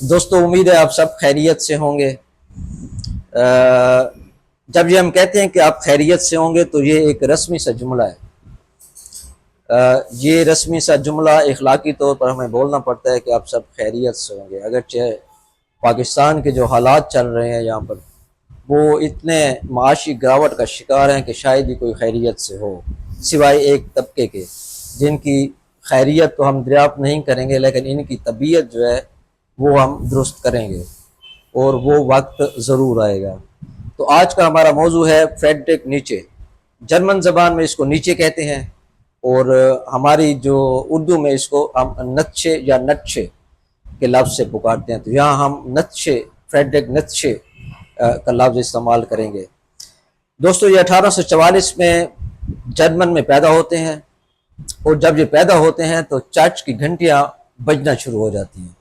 دوستو امید ہے آپ سب خیریت سے ہوں گے۔ جب یہ ہم کہتے ہیں کہ آپ خیریت سے ہوں گے تو یہ ایک رسمی سا جملہ ہے۔ یہ رسمی سا جملہ اخلاقی طور پر ہمیں بولنا پڑتا ہے کہ آپ سب خیریت سے ہوں گے، اگرچہ پاکستان کے جو حالات چل رہے ہیں یہاں پر وہ اتنے معاشی گراوٹ کا شکار ہیں کہ شاید ہی کوئی خیریت سے ہو، سوائے ایک طبقے کے جن کی خیریت تو ہم دریافت نہیں کریں گے، لیکن ان کی طبیعت جو ہے وہ ہم درست کریں گے اور وہ وقت ضرور آئے گا۔ تو آج کا ہمارا موضوع ہے فریڈرک نیچے۔ جرمن زبان میں اس کو نیچے کہتے ہیں، اور ہماری جو اردو میں اس کو ہم نتشے یا نٹشے کے لفظ سے پکارتے ہیں، تو یہاں ہم نتشے، فریڈرک نتشے کا لفظ استعمال کریں گے۔ دوستو یہ 1844 میں جرمن میں پیدا ہوتے ہیں، اور جب یہ پیدا ہوتے ہیں تو چرچ کی گھنٹیاں بجنا شروع ہو جاتی ہیں،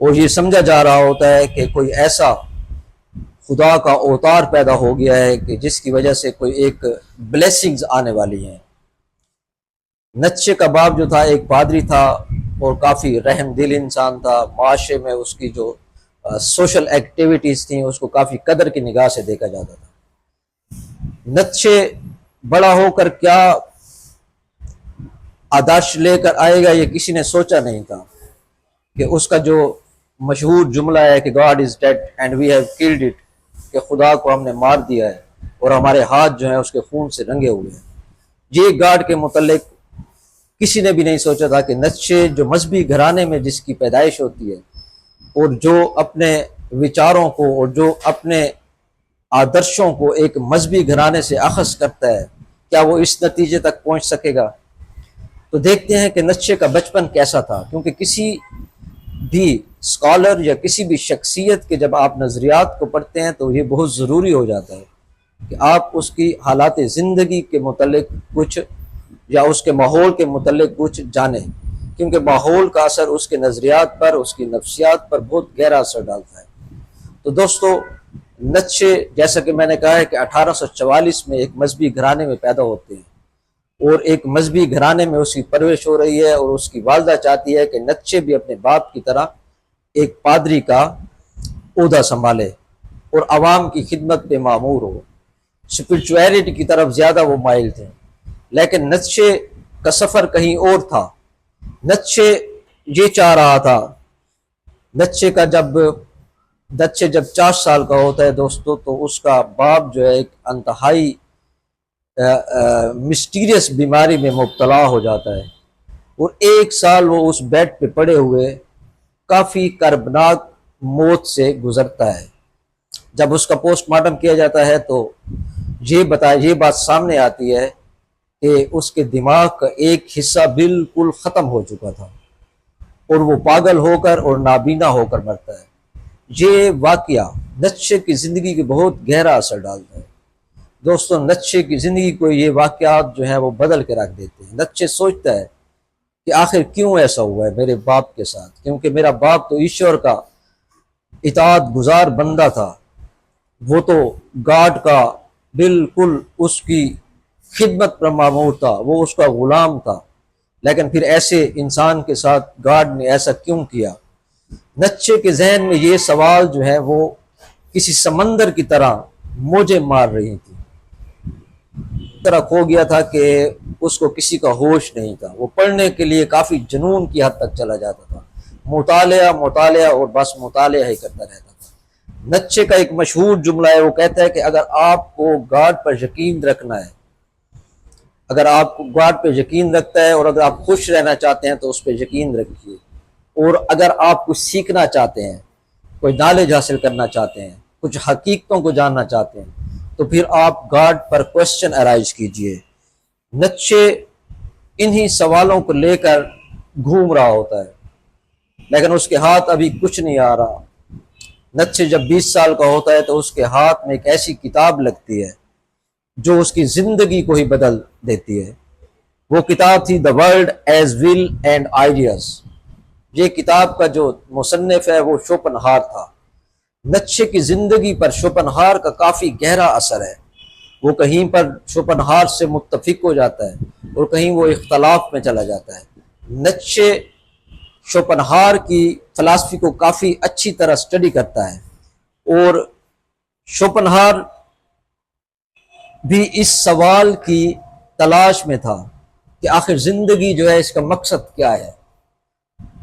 اور یہ سمجھا جا رہا ہوتا ہے کہ کوئی ایسا خدا کا اوتار پیدا ہو گیا ہے کہ جس کی وجہ سے کوئی ایک بلیسنگز آنے والی ہیں۔ نتشے کا باپ جو تھا ایک پادری تھا اور کافی رحم دل انسان تھا، معاشرے میں اس کی جو سوشل ایکٹیویٹیز تھیں اس کو کافی قدر کی نگاہ سے دیکھا جاتا تھا۔ نتشے بڑا ہو کر کیا آدرش لے کر آئے گا یہ کسی نے سوچا نہیں تھا، کہ اس کا جو مشہور جملہ ہے کہ God is dead and we have killed it, کہ خدا کو ہم نے مار دیا ہے اور ہمارے ہاتھ جو ہیں اس کے خون سے رنگے ہوئے ہیں۔ یہ گاڈ کے متعلق کسی نے بھی نہیں سوچا تھا کہ نتشے جو مذہبی گھرانے میں جس کی پیدائش ہوتی ہے اور جو اپنے وچاروں کو اور جو اپنے آدرشوں کو ایک مذہبی گھرانے سے اخذ کرتا ہے، کیا وہ اس نتیجے تک پہنچ سکے گا؟ تو دیکھتے ہیں کہ نتشے کا بچپن کیسا تھا، کیونکہ کسی بھی اسکالر یا کسی بھی شخصیت کے جب آپ نظریات کو پڑھتے ہیں تو یہ بہت ضروری ہو جاتا ہے کہ آپ اس کی حالات زندگی کے متعلق کچھ یا اس کے ماحول کے متعلق کچھ جانیں، کیونکہ ماحول کا اثر اس کے نظریات پر، اس کی نفسیات پر بہت گہرا اثر ڈالتا ہے۔ تو دوستو نتشے جیسا کہ میں نے کہا ہے کہ 1844 میں ایک مذہبی گھرانے میں پیدا ہوتے ہیں، اور ایک مذہبی گھرانے میں اس کی پرورش ہو رہی ہے، اور اس کی والدہ چاہتی ہے کہ نتشے بھی اپنے باپ کی طرح ایک پادری کا عہدہ سنبھالے اور عوام کی خدمت پہ مامور ہو۔ اسپرچویلٹی کی طرف زیادہ وہ مائل تھے، لیکن نتشے کا سفر کہیں اور تھا۔ نتشے یہ چاہ رہا تھا، نتشے جب 4 سال کا ہوتا ہے دوستو، تو اس کا باپ جو ہے ایک انتہائی مسٹیریس بیماری میں مبتلا ہو جاتا ہے، اور 1 سال وہ اس بیڈ پہ پڑے ہوئے کافی کربناک موت سے گزرتا ہے۔ جب اس کا پوسٹ مارٹم کیا جاتا ہے تو یہ بات سامنے آتی ہے کہ اس کے دماغ کا ایک حصہ بالکل ختم ہو چکا تھا، اور وہ پاگل ہو کر اور نابینا ہو کر مرتا ہے۔ یہ واقعہ نتشے کی زندگی کے بہت گہرا اثر ڈالتا ہے۔ دوستو نتشے کی زندگی کو یہ واقعات جو ہیں وہ بدل کے رکھ دیتے ہیں۔ نتشے سوچتا ہے کہ آخر کیوں ایسا ہوا ہے میرے باپ کے ساتھ، کیونکہ میرا باپ تو ایشور کا اطاعت گزار بندہ تھا، وہ تو گاڈ کا بالکل اس کی خدمت پر مامور تھا، وہ اس کا غلام تھا، لیکن پھر ایسے انسان کے ساتھ گاڈ نے ایسا کیوں کیا؟ نتشے کے ذہن میں یہ سوال جو ہے وہ کسی سمندر کی طرح موجیں مار رہی تھی، طرح کھو گیا تھا کہ اس کو کسی کا ہوش نہیں تھا۔ وہ پڑھنے کے لیے کافی جنون کی حد تک چلا جاتا تھا، مطالعہ اور بس مطالعہ ہی کرتا رہتا تھا۔ نتشے کا ایک مشہور جملہ ہے، وہ کہتا ہے کہ اگر آپ کو گاڈ پر یقین رکھنا ہے، اگر آپ کو گاڈ پہ یقین رکھتا ہے، اور اگر آپ خوش رہنا چاہتے ہیں تو اس پہ یقین رکھیے، اور اگر آپ کچھ سیکھنا چاہتے ہیں، کوئی نالج حاصل کرنا چاہتے ہیں، کچھ حقیقتوں کو جاننا چاہتے ہیں، تو پھر آپ گاڈ پر کوسچن ارائز کیجئے۔ نتشے انہی سوالوں کو لے کر گھوم رہا ہوتا ہے، لیکن اس کے ہاتھ ابھی کچھ نہیں آ رہا۔ نتشے جب 20 سال کا ہوتا ہے تو اس کے ہاتھ میں ایک ایسی کتاب لگتی ہے جو اس کی زندگی کو ہی بدل دیتی ہے۔ وہ کتاب تھی The World as Will and Ideas۔ یہ کتاب کا جو مصنف ہے وہ شوپنہار تھا۔ نتشے کی زندگی پر شوپنہار کا کافی گہرا اثر ہے، وہ کہیں پر شوپنہار سے متفق ہو جاتا ہے اور کہیں وہ اختلاف میں چلا جاتا ہے۔ نتشے شوپنہار کی فلسفی کو کافی اچھی طرح اسٹڈی کرتا ہے، اور شوپنہار بھی اس سوال کی تلاش میں تھا کہ آخر زندگی جو ہے اس کا مقصد کیا ہے۔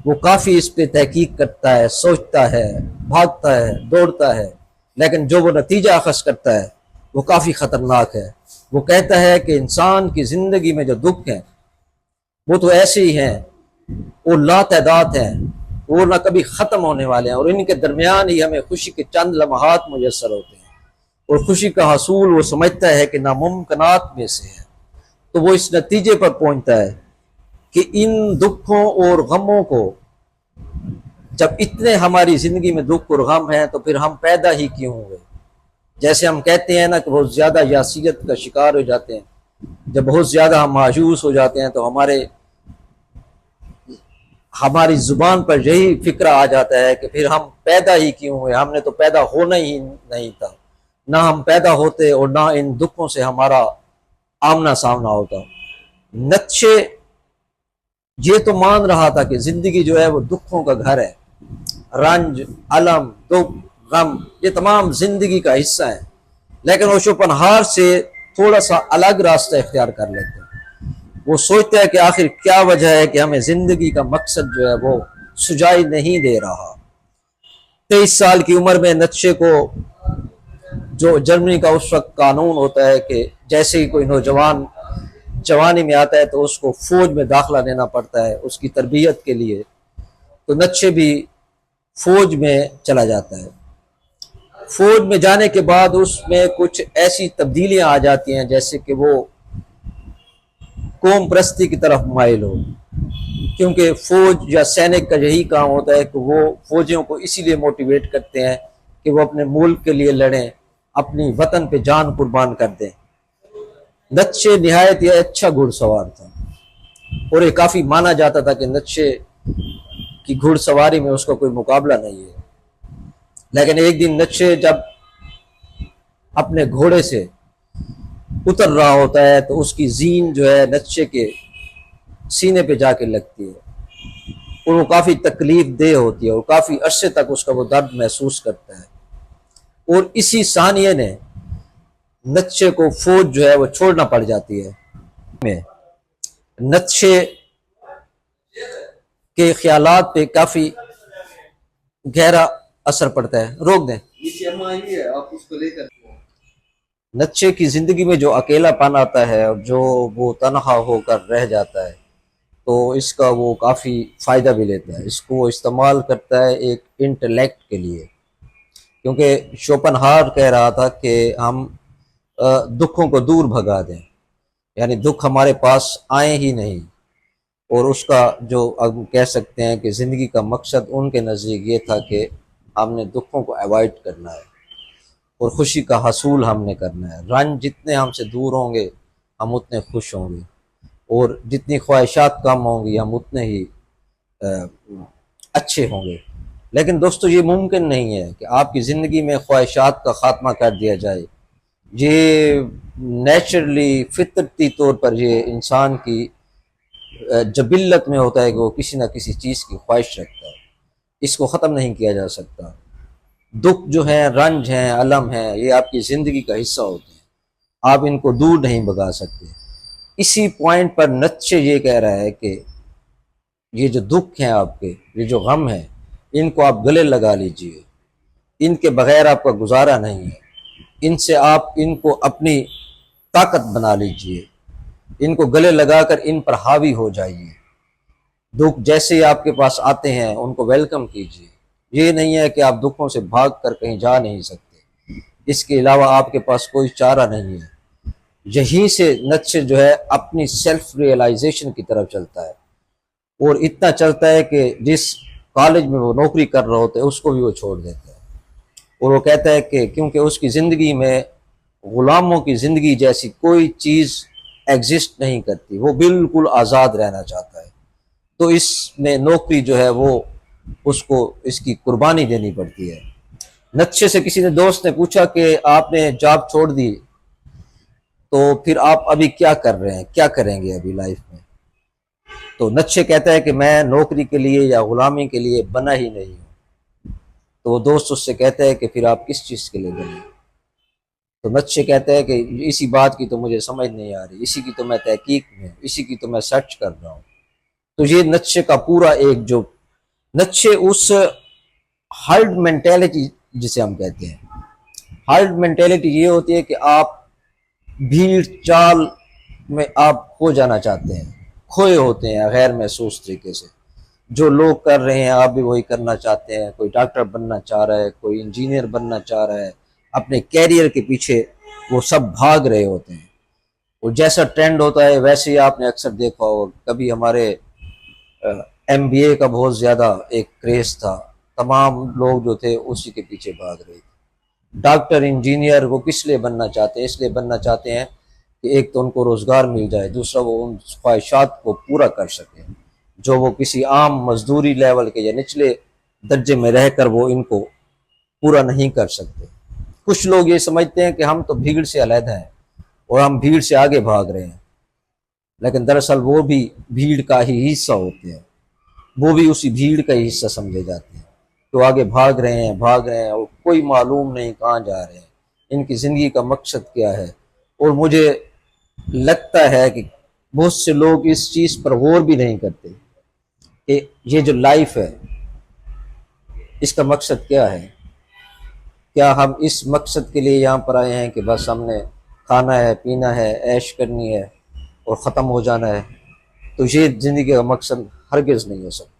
وہ کافی اس پہ تحقیق کرتا ہے، سوچتا ہے، بھاگتا ہے، دوڑتا ہے، لیکن جو وہ نتیجہ اخذ کرتا ہے وہ کافی خطرناک ہے۔ وہ کہتا ہے کہ انسان کی زندگی میں جو دکھ ہیں وہ تو ایسے ہی ہیں، وہ لا تعداد ہیں، وہ نہ کبھی ختم ہونے والے ہیں، اور ان کے درمیان ہی ہمیں خوشی کے چند لمحات میسر ہوتے ہیں، اور خوشی کا حصول وہ سمجھتا ہے کہ ناممکنات میں سے ہے۔ تو وہ اس نتیجے پر پہنچتا ہے کہ ان دکھوں اور غموں کو، جب اتنے ہماری زندگی میں دکھ اور غم ہیں تو پھر ہم پیدا ہی کیوں ہوئے۔ جیسے ہم کہتے ہیں نا کہ بہت زیادہ یاسیت کا شکار ہو جاتے ہیں، جب بہت زیادہ ہم مایوس ہو جاتے ہیں تو ہماری زبان پر یہی فکرہ آ جاتا ہے کہ پھر ہم پیدا ہی کیوں ہوئے، ہم نے تو پیدا ہونا ہی نہیں تھا، نہ ہم پیدا ہوتے اور نہ ان دکھوں سے ہمارا آمنا سامنا ہوتا۔ نیتشے یہ تو مان رہا تھا کہ زندگی جو ہے وہ دکھوں کا گھر ہے، رنج، الم، دکھ، غم یہ تمام زندگی کا حصہ ہے، لیکن وہ شوپنہار سے تھوڑا سا الگ راستہ اختیار کر لیتے ہیں۔ وہ سوچتا ہے کہ آخر کیا وجہ ہے کہ ہمیں زندگی کا مقصد جو ہے وہ سجائی نہیں دے رہا۔ 23 سال کی عمر میں نیتشے کو، جو جرمنی کا اس وقت قانون ہوتا ہے کہ جیسے ہی کوئی نوجوان جوانی میں آتا ہے تو اس کو فوج میں داخلہ لینا پڑتا ہے اس کی تربیت کے لیے، تو نیتشے بھی فوج میں چلا جاتا ہے۔ فوج میں جانے کے بعد اس میں کچھ ایسی تبدیلیاں آ جاتی ہیں جیسے کہ وہ قوم پرستی کی طرف مائل ہو، کیونکہ فوج یا سینک کا یہی کام ہوتا ہے کہ وہ فوجیوں کو اسی لیے موٹیویٹ کرتے ہیں کہ وہ اپنے ملک کے لیے لڑیں، اپنی وطن پہ جان قربان کر دیں۔ نیتشے نہایت یہ اچھا گھڑ سوار تھا، اور یہ کافی مانا جاتا تھا کہ نیتشے کی گھڑ سواری میں اس کا کوئی مقابلہ نہیں ہے۔ لیکن ایک دن نیتشے جب اپنے گھوڑے سے اتر رہا ہوتا ہے تو اس کی زین جو ہے نیتشے کے سینے پہ جا کے لگتی ہے، اور وہ کافی تکلیف دہ ہوتی ہے، اور کافی عرصے تک اس کا وہ درد محسوس کرتا ہے، اور اسی ثانیے نے نیتشے کو فوج جو ہے وہ چھوڑنا پڑ جاتی ہے۔ نیتشے کے خیالات پہ کافی گہرا اثر پڑتا ہے۔ روک دیں، نیتشے کی زندگی میں جو اکیلا پن آتا ہے اور جو وہ تنہا ہو کر رہ جاتا ہے تو اس کا وہ کافی فائدہ بھی لیتا ہے، اس کو وہ استعمال کرتا ہے ایک انٹلیکٹ کے لیے، کیونکہ شوپنہار کہہ رہا تھا کہ ہم دکھوں کو دور بھگا دیں، یعنی دکھ ہمارے پاس آئیں ہی نہیں، اور اس کا جو اب کہہ سکتے ہیں کہ زندگی کا مقصد ان کے نزدیک یہ تھا کہ ہم نے دکھوں کو ایوائڈ کرنا ہے اور خوشی کا حصول ہم نے کرنا ہے۔ رنج جتنے ہم سے دور ہوں گے ہم اتنے خوش ہوں گے، اور جتنی خواہشات کم ہوں گی ہم اتنے ہی اچھے ہوں گے۔ لیکن دوستو یہ ممکن نہیں ہے کہ آپ کی زندگی میں خواہشات کا خاتمہ کر دیا جائے، یہ نیچرلی فطرتی طور پر یہ انسان کی جبلت میں ہوتا ہے کہ وہ کسی نہ کسی چیز کی خواہش رکھتا ہے، اس کو ختم نہیں کیا جا سکتا۔ دکھ جو ہیں، رنج ہیں، الم ہیں، یہ آپ کی زندگی کا حصہ ہوتے ہیں، آپ ان کو دور نہیں بھگا سکتے۔ اسی پوائنٹ پر نیتشے یہ کہہ رہا ہے کہ یہ جو دکھ ہیں آپ کے، یہ جو غم ہیں، ان کو آپ گلے لگا لیجئے، ان کے بغیر آپ کا گزارا نہیں ہے، ان سے آپ ان کو اپنی طاقت بنا لیجئے، ان کو گلے لگا کر ان پر حاوی ہو جائیے۔ دکھ جیسے ہی آپ کے پاس آتے ہیں ان کو ویلکم کیجئے، یہ نہیں ہے کہ آپ دکھوں سے بھاگ کر کہیں جا نہیں سکتے، اس کے علاوہ آپ کے پاس کوئی چارہ نہیں ہے۔ یہیں سے نیتشے جو ہے اپنی سیلف ریئلائزیشن کی طرف چلتا ہے، اور اتنا چلتا ہے کہ جس کالج میں وہ نوکری کر رہا ہوتا ہے اس کو بھی وہ چھوڑ دیتا ہے، اور وہ کہتا ہے کہ کیونکہ اس کی زندگی میں غلاموں کی زندگی جیسی کوئی چیز ایگزسٹ نہیں کرتی، وہ بالکل آزاد رہنا چاہتا ہے، تو اس میں نوکری جو ہے وہ اس کو اس کی قربانی دینی پڑتی ہے۔ نیتشے سے کسی نے دوست نے پوچھا کہ آپ نے جاب چھوڑ دی تو پھر آپ ابھی کیا کر رہے ہیں، کیا کریں گے ابھی لائف میں؟ تو نچے کہتا ہے کہ میں نوکری کے لیے یا غلامی کے لیے بنا ہی نہیں ہوں۔ تو وہ دوست اس سے کہتا ہے کہ پھر آپ کس چیز کے لیے بنے؟ تو نچے کہتا ہے کہ اسی بات کی تو مجھے سمجھ نہیں آ رہی، اسی کی تو میں تحقیق میں، اسی کی تو میں سرچ کر رہا ہوں۔ تو یہ نچے کا پورا ایک جو نچے اس ہرڈ مینٹیلٹی جسے ہم کہتے ہیں، ہرڈ مینٹیلٹی یہ ہوتی ہے کہ آپ بھیڑ چال میں آپ کھو جانا چاہتے ہیں، کھوئے ہوتے ہیں غیر محسوس طریقے سے، جو لوگ کر رہے ہیں آپ بھی وہی کرنا چاہتے ہیں۔ کوئی ڈاکٹر بننا چاہ رہا ہے، کوئی انجینئر بننا چاہ رہا ہے، اپنے کیریئر کے پیچھے وہ سب بھاگ رہے ہوتے ہیں۔ اور جیسا ٹرینڈ ہوتا ہے ویسے ہی آپ نے اکثر دیکھا ہو، کبھی ہمارے ایم بی اے کا بہت زیادہ ایک کریز تھا، تمام لوگ جو تھے اسی کے پیچھے بھاگ رہے تھے۔ ڈاکٹر انجینئر وہ کس لیے بننا چاہتے ہیں؟ اس لیے بننا چاہتے ہیں کہ ایک تو ان کو روزگار مل جائے، دوسرا وہ ان خواہشات کو پورا کر سکیں جو وہ کسی عام مزدوری لیول کے یا نچلے درجے میں رہ کر وہ ان کو پورا نہیں کر سکتے۔ کچھ لوگ یہ سمجھتے ہیں کہ ہم تو بھیڑ سے علیحدہ ہیں اور ہم بھیڑ سے آگے بھاگ رہے ہیں، لیکن دراصل وہ بھی بھیڑ کا ہی حصہ ہوتے ہیں، وہ بھی اسی بھیڑ کا ہی حصہ سمجھے جاتے ہیں۔ تو آگے بھاگ رہے ہیں اور کوئی معلوم نہیں کہاں جا رہے ہیں، ان کی زندگی کا مقصد کیا ہے۔ اور مجھے لگتا ہے کہ بہت سے لوگ اس چیز پر غور بھی نہیں کرتے کہ یہ جو لائف ہے اس کا مقصد کیا ہے۔ کیا ہم اس مقصد کے لیے یہاں پر آئے ہیں کہ بس ہم نے کھانا ہے، پینا ہے، عیش کرنی ہے اور ختم ہو جانا ہے؟ تو یہ زندگی کا مقصد ہرگز نہیں ہو سکتا۔